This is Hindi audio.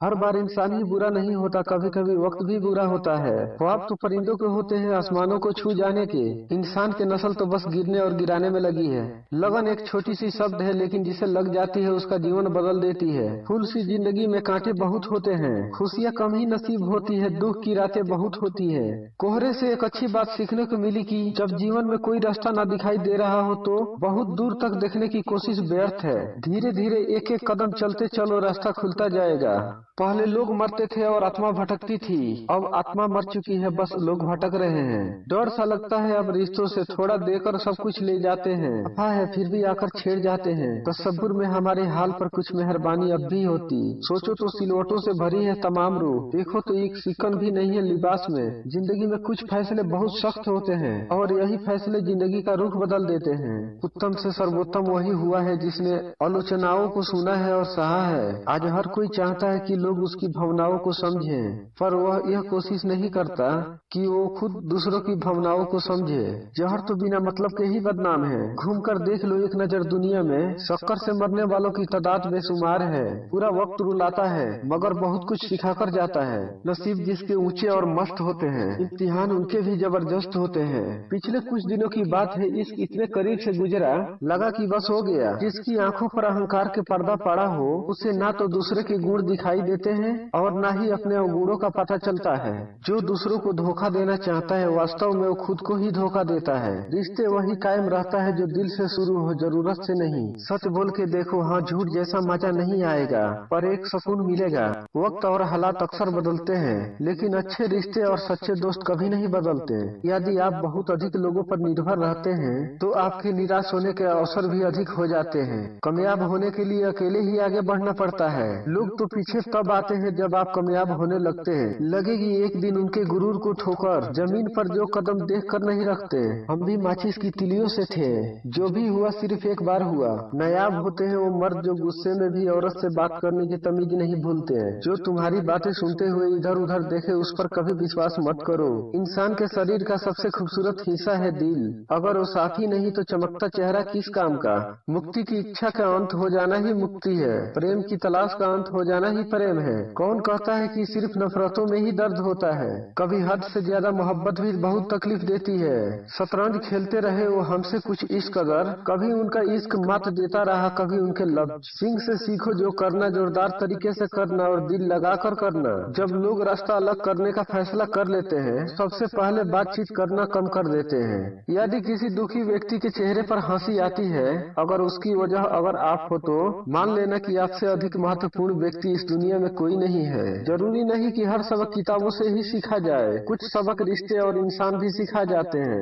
हर बार इंसान ही बुरा नहीं होता, कभी कभी वक्त भी बुरा होता है। ख्वाब तो परिंदों के होते हैं आसमानों को छू जाने के। इंसान की नस्ल तो बस गिरने और गिराने में लगी है। लगन एक छोटी सी शब्द है, लेकिन जिसे लग जाती है उसका जीवन बदल देती है। फूल सी जिंदगी में कांटे बहुत होते हैं, खुशियाँ कम ही नसीब होती है, दुख की रातें बहुत होती है। कोहरे से एक अच्छी बात सीखने को मिली कि जब जीवन में कोई रास्ता न दिखाई दे रहा हो तो बहुत दूर तक देखने की कोशिश व्यर्थ है। धीरे धीरे एक एक कदम चलते चलो, रास्ता खुलता जाएगा। पहले लोग मरते थे और आत्मा भटकती थी, अब आत्मा मर चुकी है, बस लोग भटक रहे हैं। डर सा लगता है अब रिश्तों से, थोड़ा देकर सब कुछ ले जाते हैं। वफा है फिर भी आकर छेड़ जाते हैं। तसब्बुर में हमारे हाल पर कुछ मेहरबानी अब भी होती। सोचो तो सिलवटों से भरी है तमाम रूह, देखो तो एक सिकन भी नहीं है लिबास में। जिंदगी में कुछ फैसले बहुत सख्त होते हैं और यही फैसले जिंदगी का रुख बदल देते हैं। उत्तम से सर्वोत्तम वही हुआ है जिसने आलोचनाओं को सुना है और सहा है। आज हर कोई चाहता है कि लोग उसकी भावनाओं को समझें, पर वह यह कोशिश नहीं करता कि वो खुद दूसरों की भावनाओं को समझे। जहर तो बिना मतलब के ही बदनाम है। घूम कर देख लो एक नजर दुनिया में, शक्कर से मरने वालों की तादाद बेशुमार है। पूरा वक्त रुलाता है मगर बहुत कुछ सिखा कर जाता है। नसीब जिसके ऊंचे और मस्त होते हैं, इम्तिहान उनके भी जबरदस्त होते हैं। पिछले कुछ दिनों की बात है, इश्क इतने करीब से गुजरा, लगा कि बस हो गया। जिसकी आंखों पर अहंकार के पर्दा पड़ा हो, उसे ना तो दूसरे के गुण दिखाई देते हैं और ना ही अपने अवगुणों का पता चलता है। जो दूसरों को धोखा देना चाहता है, वास्तव में वो खुद को ही धोखा देता है। रिश्ते वही कायम रहता है जो दिल से शुरू हो, जरूरत से नहीं। सच बोल के देखो, हाँ झूठ जैसा मजा नहीं आएगा, पर एक सुकून मिलेगा। वक्त और हालात अक्सर बदलते हैं, लेकिन अच्छे रिश्ते और सच्चे दोस्त कभी नहीं बदलते। यदि आप बहुत अधिक लोगों पर निर्भर रहते हैं तो आपके निराश होने के अवसर भी अधिक हो जाते हैं। कामयाब होने के लिए अकेले ही आगे बढ़ना पड़ता है। लोग तो पीछे तब आते हैं जब आप कामयाब होने लगते हैं। लगेगी एक दिन उनके गुरूर को ठोकर, जमीन पर जो कदम देख कर नहीं रखते। हम भी माचिस की तिलियों से थे, जो भी हुआ सिर्फ एक बार हुआ। नायाब होते हैं वो मर्द जो गुस्से में भी औरत से बात करने की तमीज नहीं भूलते हैं। जो तुम्हारी बातें सुनते हुए इधर उधर देखे, उस पर कभी विश्वास मत करो। इंसान के शरीर का सबसे खूबसूरत हिस्सा है दिल। अगर वो साथी नहीं तो चमकता चेहरा किस काम का। मुक्ति की इच्छा का अंत हो जाना ही मुक्ति है, प्रेम की तलाश का अंत हो जाना ही प्रेम है। कौन कहता है कि सिर्फ नफरतों में ही दर्द होता है। कभी हद से ज्यादा मोहब्बत भी बहुत तकलीफ देती है। शतरंज खेलते रहे वो हमसे कुछ इस कदर, कभी उनका इश्क मात देता रहा, कभी उनके लफ्ज। सिंह से सीखो जो करना, जोरदार तरीके से करना और दिल लगा कर करना। जब लोग रास्ता अलग करने का फैसला कर लेते हैं, सबसे पहले बातचीत करना कम कर देते हैं। यदि किसी दुखी व्यक्ति के चेहरे पर हंसी आती है, अगर उसकी वजह अगर आप हो, तो मान लेना कि आपसे अधिक महत्वपूर्ण व्यक्ति इस दुनिया में कोई नहीं है। जरूरी नहीं कि हर सबक किताबों से ही सीखा जाए, कुछ सबक रिश्ते और इंसान भी सिखा जाते हैं।